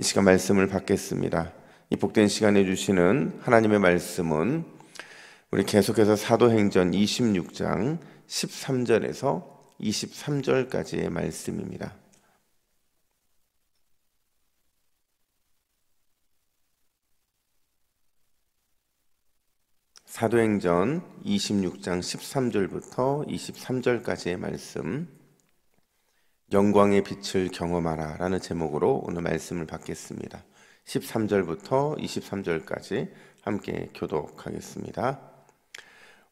이 시간 말씀을 받겠습니다. 이 복된 시간에 주시는 하나님의 말씀은 우리 계속해서 사도행전 26장 13절에서 23절까지의 말씀입니다. 사도행전 26장 13절부터 23절까지의 말씀, 영광의 빛을 경험하라 라는 제목으로 오늘 말씀을 받겠습니다. 13절부터 23절까지 함께 교독하겠습니다.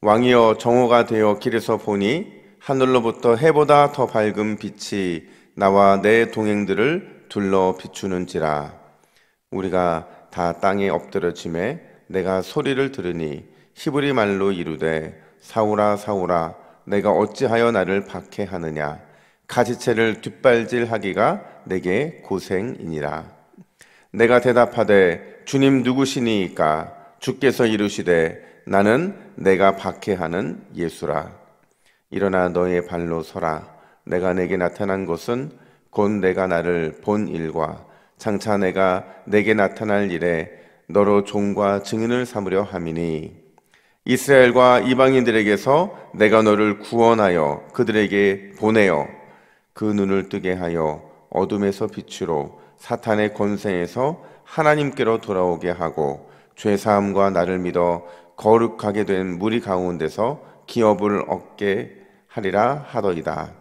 왕이여, 정오가 되어 길에서 보니 하늘로부터 해보다 더 밝은 빛이 나와 내 동행들을 둘러 비추는지라. 우리가 다 땅에 엎드러짐에 내가 소리를 들으니 히브리 말로 이르되, 사울아 사울아, 내가 어찌하여 나를 박해하느냐. 가지채를 뒷발질하기가 내게 고생이니라. 내가 대답하되, 주님 누구시니이까? 주께서 이르시되, 나는 내가 박해하는 예수라. 일어나 너의 발로 서라. 내가 내게 나타난 것은 곧 내가 나를 본 일과 장차 내가 내게 나타날 일에 너로 종과 증인을 삼으려 함이니, 이스라엘과 이방인들에게서 내가 너를 구원하여 그들에게 보내어 그 눈을 뜨게 하여 어둠에서 빛으로 사탄의 권세에서 하나님께로 돌아오게 하고 죄사함과 나를 믿어 거룩하게 된 무리 가운데서 기업을 얻게 하리라 하더이다.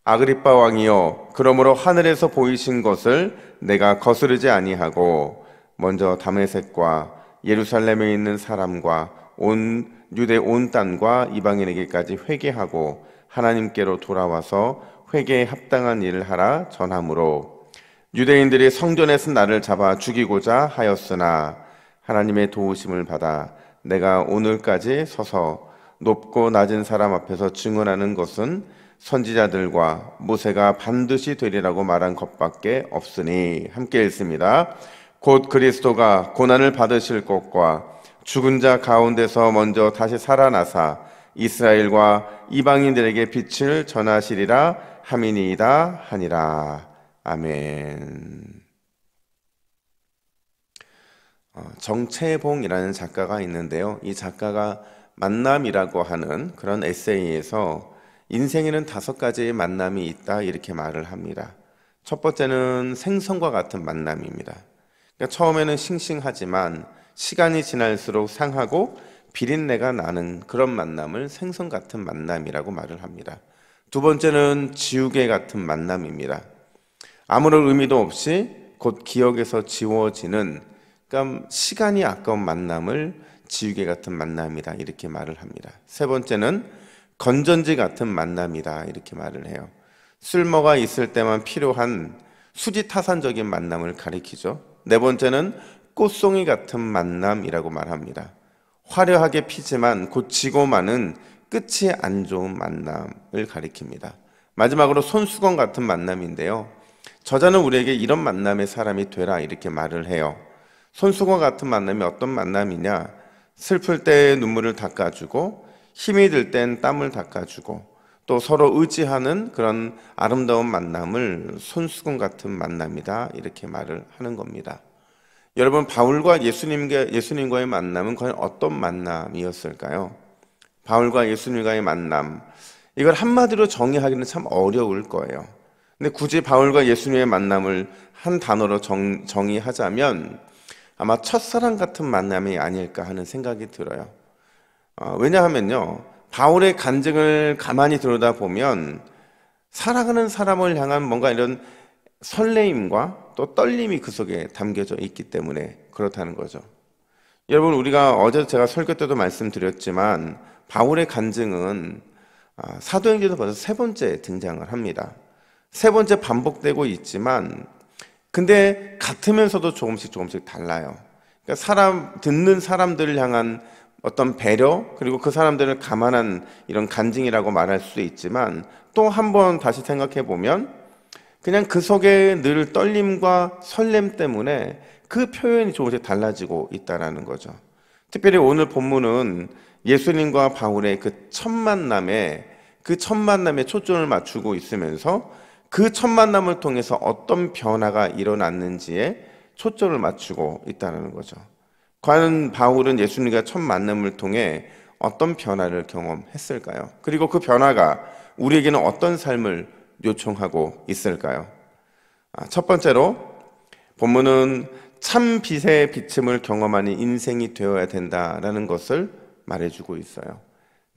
아그리빠 왕이여, 그러므로 하늘에서 보이신 것을 내가 거스르지 아니하고 먼저 다메섹과 예루살렘에 있는 사람과 온 유대 온 땅과 이방인에게까지 회개하고 하나님께로 돌아와서 회개에 합당한 일을 하라 전하므로, 유대인들이 성전에서 나를 잡아 죽이고자 하였으나 하나님의 도우심을 받아 내가 오늘까지 서서 높고 낮은 사람 앞에서 증언하는 것은 선지자들과 모세가 반드시 되리라고 말한 것밖에 없으니. 함께 읽습니다. 곧 그리스도가 고난을 받으실 것과 죽은 자 가운데서 먼저 다시 살아나사 이스라엘과 이방인들에게 빛을 전하시리라 함이니이다 하니라. 아멘. 정채봉이라는 작가가 있는데요, 이 작가가 만남이라고 하는 그런 에세이에서 인생에는 5가지의 만남이 있다 이렇게 말을 합니다. 첫 번째는 생선과 같은 만남입니다. 그러니까 처음에는 싱싱하지만 시간이 지날수록 상하고 비린내가 나는 그런 만남을 생선 같은 만남이라고 말을 합니다. 두 번째는 지우개 같은 만남입니다. 아무런 의미도 없이 곧 기억에서 지워지는, 그러니까 시간이 아까운 만남을 지우개 같은 만남이다 이렇게 말을 합니다. 세 번째는 건전지 같은 만남이다 이렇게 말을 해요. 쓸모가 있을 때만 필요한 수지타산적인 만남을 가리키죠. 네 번째는 꽃송이 같은 만남이라고 말합니다. 화려하게 피지만 곧 지고 마는 끝이 안 좋은 만남을 가리킵니다. 마지막으로 손수건 같은 만남인데요, 저자는 우리에게 이런 만남의 사람이 되라 이렇게 말을 해요. 손수건 같은 만남이 어떤 만남이냐? 슬플 때 눈물을 닦아주고 힘이 들 땐 땀을 닦아주고 또 서로 의지하는 그런 아름다운 만남을 손수건 같은 만남이다 이렇게 말을 하는 겁니다. 여러분, 바울과 예수님과의 만남은 과연 어떤 만남이었을까요? 바울과 예수님과의 만남, 이걸 한마디로 정의하기는 참 어려울 거예요. 근데 굳이 바울과 예수님의 만남을 한 단어로 정의하자면 아마 첫사랑 같은 만남이 아닐까 하는 생각이 들어요. 왜냐하면요, 바울의 간증을 가만히 들여다보면 사랑하는 사람을 향한 뭔가 이런 설레임과 또 떨림이 그 속에 담겨져 있기 때문에 그렇다는 거죠. 여러분, 우리가 어제 제가 설교 때도 말씀드렸지만 바울의 간증은 사도행전에서 벌써 3번째 등장을 합니다. 3번째 반복되고 있지만 근데 같으면서도 조금씩 달라요. 그러니까 듣는 사람들을 향한 어떤 배려, 그리고 그 사람들을 감안한 이런 간증이라고 말할 수도 있지만 또 한 번 다시 생각해 보면 그냥 그 속에 늘 떨림과 설렘 때문에 그 표현이 조금씩 달라지고 있다는 거죠. 특별히 오늘 본문은 예수님과 바울의 그 첫 만남에 초점을 맞추고 있으면서 그 첫 만남을 통해서 어떤 변화가 일어났는지에 초점을 맞추고 있다는 거죠. 과연 바울은 예수님과 첫 만남을 통해 어떤 변화를 경험했을까요? 그리고 그 변화가 우리에게는 어떤 삶을 요청하고 있을까요? 첫 번째로 본문은 참 빛의 비침을 경험하는 인생이 되어야 된다라는 것을 말해주고 있어요.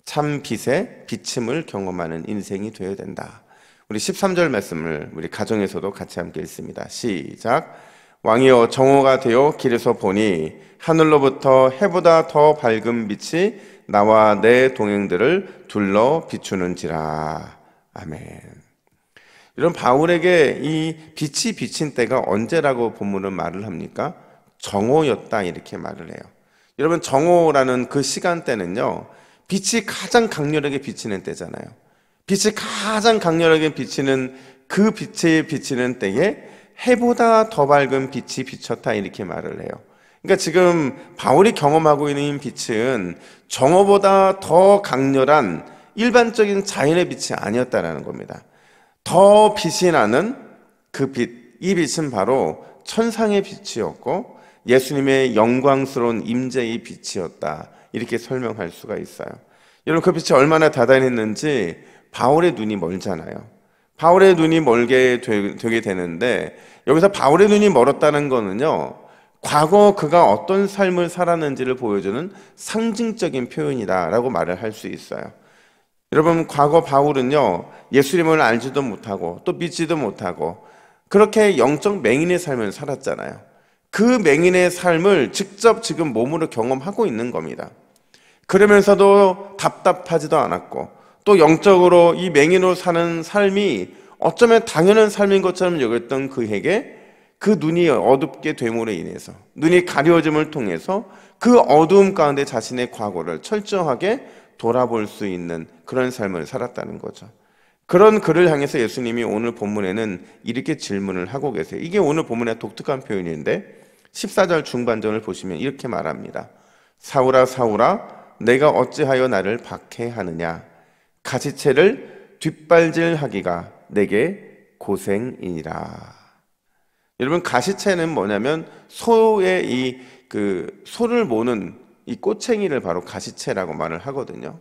참 빛의 비침을 경험하는 인생이 되어야 된다. 우리 13절 말씀을 우리 가정에서도 같이 함께 읽습니다. 시작. 왕이여 정오가 되어 길에서 보니 하늘로부터 해보다 더 밝은 빛이 나와 내 동행들을 둘러 비추는지라. 아멘. 이런 바울에게 이 빛이 비친 때가 언제라고 본문은 말을 합니까? 정오였다 이렇게 말을 해요. 여러분 정오라는 그 시간대는요, 빛이 가장 강렬하게 비치는 때잖아요. 빛이 가장 강렬하게 비치는 그 빛에 비치는 때에 해보다 더 밝은 빛이 비쳤다 이렇게 말을 해요. 그러니까 지금 바울이 경험하고 있는 빛은 정오보다 더 강렬한 일반적인 자연의 빛이 아니었다는 겁니다. 더 빛이 나는 그 빛, 이 빛은 바로 천상의 빛이었고 예수님의 영광스러운 임재의 빛이었다 이렇게 설명할 수가 있어요. 여러분 그 빛이 얼마나 다단했는지 바울의 눈이 멀잖아요. 바울의 눈이 멀게 되게 되는데 여기서 바울의 눈이 멀었다는 거는요, 과거 그가 어떤 삶을 살았는지를 보여주는 상징적인 표현이다라고 말을 할 수 있어요. 여러분 과거 바울은요, 예수님을 알지도 못하고 또 믿지도 못하고 그렇게 영적 맹인의 삶을 살았잖아요. 그 맹인의 삶을 직접 지금 몸으로 경험하고 있는 겁니다. 그러면서도 답답하지도 않았고 또 영적으로 이 맹인으로 사는 삶이 어쩌면 당연한 삶인 것처럼 여겼던 그에게 그 눈이 어둡게 됨으로 인해서, 눈이 가려짐을 통해서 그 어두움 가운데 자신의 과거를 철저하게 돌아볼 수 있는 그런 삶을 살았다는 거죠. 그런 그를 향해서 예수님이 오늘 본문에는 이렇게 질문을 하고 계세요. 이게 오늘 본문의 독특한 표현인데 14절 중반전을 보시면 이렇게 말합니다. 사울아 사울아 내가 어찌하여 나를 박해하느냐, 가시채를 뒷발질하기가 내게 고생이니라. 여러분 가시채는 뭐냐면 소의 소를 모는 이 꼬챙이를 바로 가시채라고 말을 하거든요.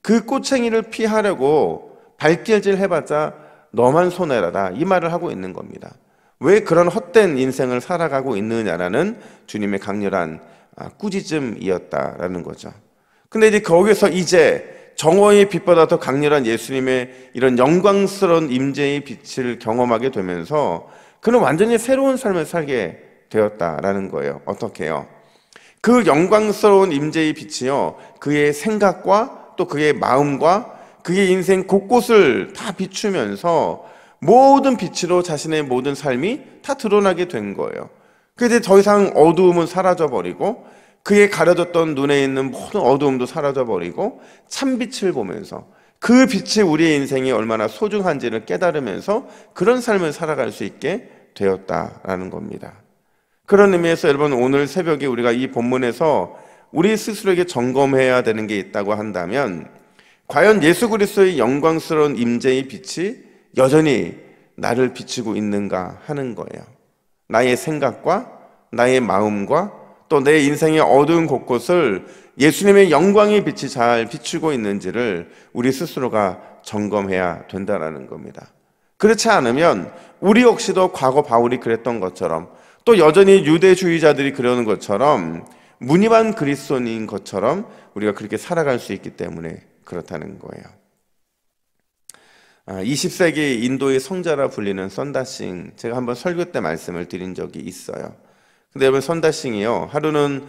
그 꼬챙이를 피하려고 발길질 해봤자 너만 손해라다 이 말을 하고 있는 겁니다. 왜 그런 헛된 인생을 살아가고 있느냐라는 주님의 강렬한 꾸짖음이었다라는 거죠. 근데 이제 거기서 이제 정오의 빛보다 더 강렬한 예수님의 이런 영광스러운 임재의 빛을 경험하게 되면서 그는 완전히 새로운 삶을 살게 되었다라는 거예요. 어떻게 해요? 그 영광스러운 임재의 빛이요, 그의 생각과 또 그의 마음과 그의 인생 곳곳을 다 비추면서 모든 빛으로 자신의 모든 삶이 다 드러나게 된 거예요. 그래서 더 이상 어두움은 사라져버리고 그의 가려졌던 눈에 있는 모든 어두움도 사라져버리고 참빛을 보면서 그 빛이 우리의 인생이 얼마나 소중한지를 깨달으면서 그런 삶을 살아갈 수 있게 되었다라는 겁니다. 그런 의미에서 여러분 오늘 새벽에 우리가 이 본문에서 우리 스스로에게 점검해야 되는 게 있다고 한다면 과연 예수 그리스도의 영광스러운 임재의 빛이 여전히 나를 비추고 있는가 하는 거예요. 나의 생각과 나의 마음과 또 내 인생의 어두운 곳곳을 예수님의 영광의 빛이 잘 비추고 있는지를 우리 스스로가 점검해야 된다는 겁니다. 그렇지 않으면 우리 역시도 과거 바울이 그랬던 것처럼 또 여전히 유대주의자들이 그러는 것처럼 무늬만 그리스도인인 것처럼 우리가 그렇게 살아갈 수 있기 때문에 그렇다는 거예요. 20세기 인도의 성자라 불리는 선다싱, 제가 한번 설교 때 말씀을 드린 적이 있어요. 근데 여러분 선다싱이요, 하루는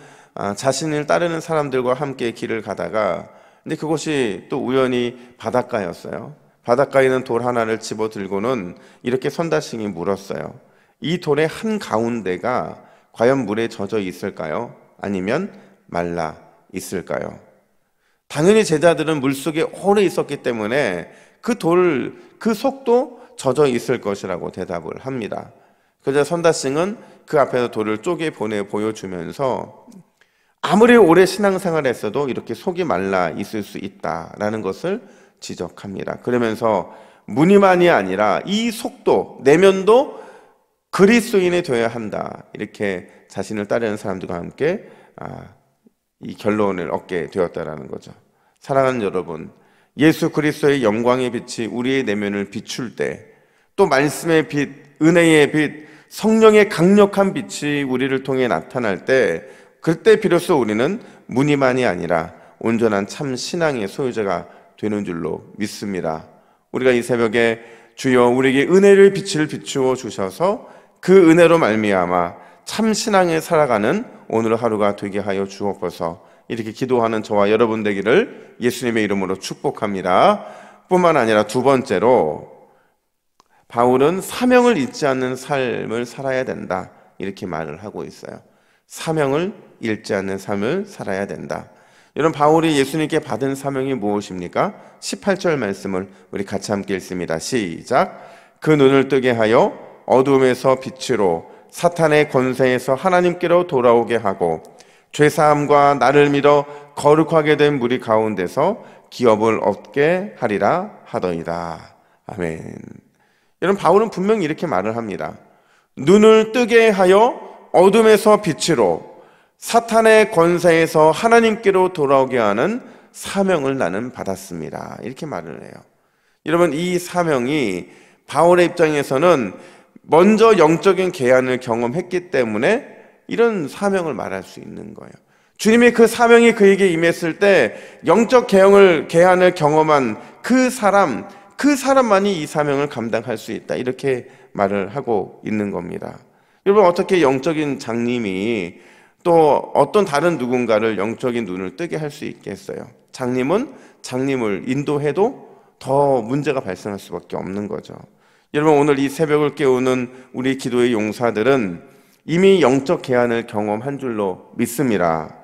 자신을 따르는 사람들과 함께 길을 가다가 근데 그곳이 또 우연히 바닷가였어요. 바닷가에 있는 돌 하나를 집어 들고는 이렇게 선다싱이 물었어요. 이 돌의 한 가운데가 과연 물에 젖어 있을까요? 아니면 말라 있을까요? 당연히 제자들은 물속에 오래 있었기 때문에 그 속도 젖어 있을 것이라고 대답을 합니다. 그러자 선다싱은 그 앞에서 돌을 쪼개 보여주면서 아무리 오래 신앙생활을 했어도 이렇게 속이 말라 있을 수 있다라는 것을 지적합니다. 그러면서 무늬만이 아니라 이 속도, 내면도 그리스도인이 되어야 한다. 이렇게 자신을 따르는 사람들과 함께 이 결론을 얻게 되었다라는 거죠. 사랑하는 여러분, 예수 그리스도의 영광의 빛이 우리의 내면을 비출 때, 또 말씀의 빛, 은혜의 빛, 성령의 강력한 빛이 우리를 통해 나타날 때, 그때 비로소 우리는 무늬만이 아니라 온전한 참 신앙의 소유자가 되는 줄로 믿습니다. 우리가 이 새벽에 주여 우리에게 은혜를 빛을 비추어 주셔서 그 은혜로 말미암아 참 신앙에 살아가는 오늘 하루가 되게 하여 주옵소서. 이렇게 기도하는 저와 여러분 되기를 예수님의 이름으로 축복합니다. 뿐만 아니라 두 번째로, 바울은 사명을 잊지 않는 삶을 살아야 된다, 이렇게 말을 하고 있어요. 사명을 잃지 않는 삶을 살아야 된다. 여러분, 바울이 예수님께 받은 사명이 무엇입니까? 18절 말씀을 우리 같이 함께 읽습니다. 시작. 그 눈을 뜨게 하여 어둠에서 빛으로, 사탄의 권세에서 하나님께로 돌아오게 하고, 죄사함과 나를 믿어 거룩하게 된 무리 가운데서 기업을 얻게 하리라 하더이다. 아멘. 여러분, 바울은 분명히 이렇게 말을 합니다. 눈을 뜨게 하여 어둠에서 빛으로, 사탄의 권세에서 하나님께로 돌아오게 하는 사명을 나는 받았습니다. 이렇게 말을 해요. 여러분, 이 사명이 바울의 입장에서는 먼저 영적인 계한을 경험했기 때문에 이런 사명을 말할 수 있는 거예요. 주님의 그 사명이 그에게 임했을 때 영적 계한을 경험한 그 사람만이 이 사명을 감당할 수 있다, 이렇게 말을 하고 있는 겁니다. 여러분, 어떻게 영적인 장님이 또 어떤 다른 누군가를 영적인 눈을 뜨게 할 수 있겠어요? 장님은 장님을 인도해도 더 문제가 발생할 수밖에 없는 거죠. 여러분, 오늘 이 새벽을 깨우는 우리 기도의 용사들은 이미 영적 계한을 경험한 줄로 믿습니다.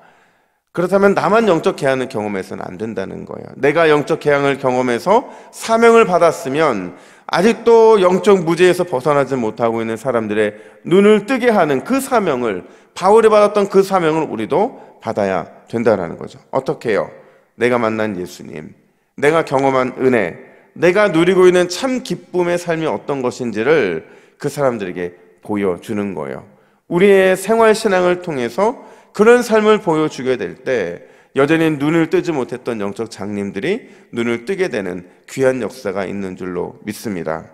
그렇다면 나만 영적 계한을 경험해서는 안 된다는 거예요. 내가 영적 계한을 경험해서 사명을 받았으면 아직도 영적 무지에서 벗어나지 못하고 있는 사람들의 눈을 뜨게 하는 그 사명을, 바울이 받았던 그 사명을 우리도 받아야 된다는 거죠. 어떻게 해요? 내가 만난 예수님, 내가 경험한 은혜, 내가 누리고 있는 참 기쁨의 삶이 어떤 것인지를 그 사람들에게 보여주는 거예요. 우리의 생활신앙을 통해서 그런 삶을 보여주게 될 때 여전히 눈을 뜨지 못했던 영적 장님들이 눈을 뜨게 되는 귀한 역사가 있는 줄로 믿습니다.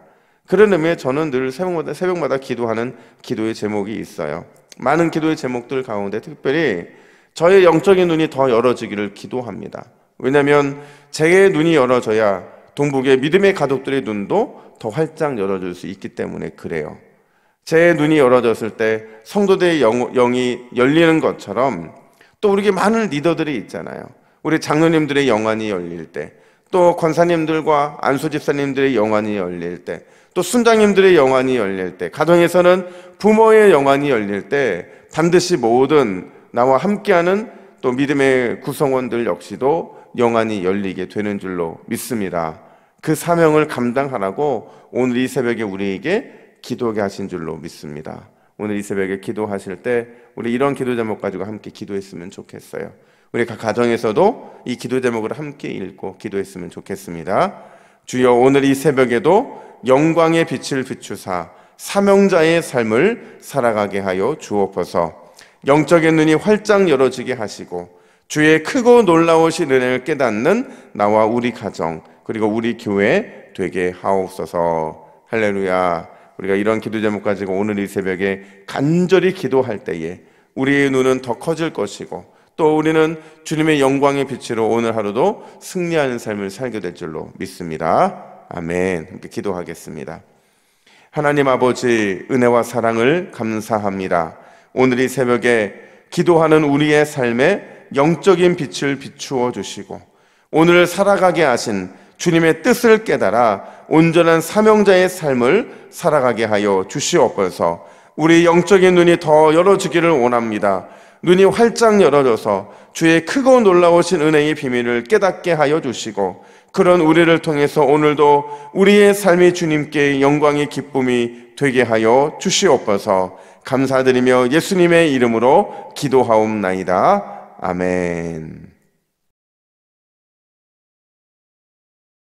그런 의미에 저는 늘 새벽마다 기도하는 기도의 제목이 있어요. 많은 기도의 제목들 가운데 특별히 저의 영적인 눈이 더 열어지기를 기도합니다. 왜냐하면 제 눈이 열어져야 동북의 믿음의 가족들의 눈도 더 활짝 열어줄 수 있기 때문에 그래요. 제 눈이 열어졌을 때 성도들의 영이 열리는 것처럼, 또 우리에게 많은 리더들이 있잖아요. 우리 장로님들의 영안이 열릴 때, 또 권사님들과 안수 집사님들의 영안이 열릴 때, 또 순장님들의 영안이 열릴 때, 가정에서는 부모의 영안이 열릴 때 반드시 모든 나와 함께하는 또 믿음의 구성원들 역시도 영안이 열리게 되는 줄로 믿습니다. 그 사명을 감당하라고 오늘 이 새벽에 우리에게 기도하게 하신 줄로 믿습니다. 오늘 이 새벽에 기도하실 때 우리 이런 기도 제목 가지고 함께 기도했으면 좋겠어요. 우리 각 가정에서도 이 기도 제목을 함께 읽고 기도했으면 좋겠습니다. 주여, 오늘 이 새벽에도 영광의 빛을 비추사 사명자의 삶을 살아가게 하여 주옵소서. 영적인 눈이 활짝 열어지게 하시고 주의 크고 놀라우신 은혜를 깨닫는 나와 우리 가정, 그리고 우리 교회 되게 하옵소서. 할렐루야. 우리가 이런 기도 제목 가지고 오늘 이 새벽에 간절히 기도할 때에 우리의 눈은 더 커질 것이고, 또 우리는 주님의 영광의 빛으로 오늘 하루도 승리하는 삶을 살게 될 줄로 믿습니다. 아멘. 함께 기도하겠습니다. 하나님 아버지, 은혜와 사랑을 감사합니다. 오늘 이 새벽에 기도하는 우리의 삶에 영적인 빛을 비추어 주시고 오늘 살아가게 하신 주님의 뜻을 깨달아 온전한 사명자의 삶을 살아가게 하여 주시옵소서. 우리 영적인 눈이 더 열어지기를 원합니다. 눈이 활짝 열어져서 주의 크고 놀라우신 은혜의 비밀을 깨닫게 하여 주시고, 그런 우리를 통해서 오늘도 우리의 삶이 주님께 영광의 기쁨이 되게 하여 주시옵소서. 감사드리며 예수님의 이름으로 기도하옵나이다. 아멘.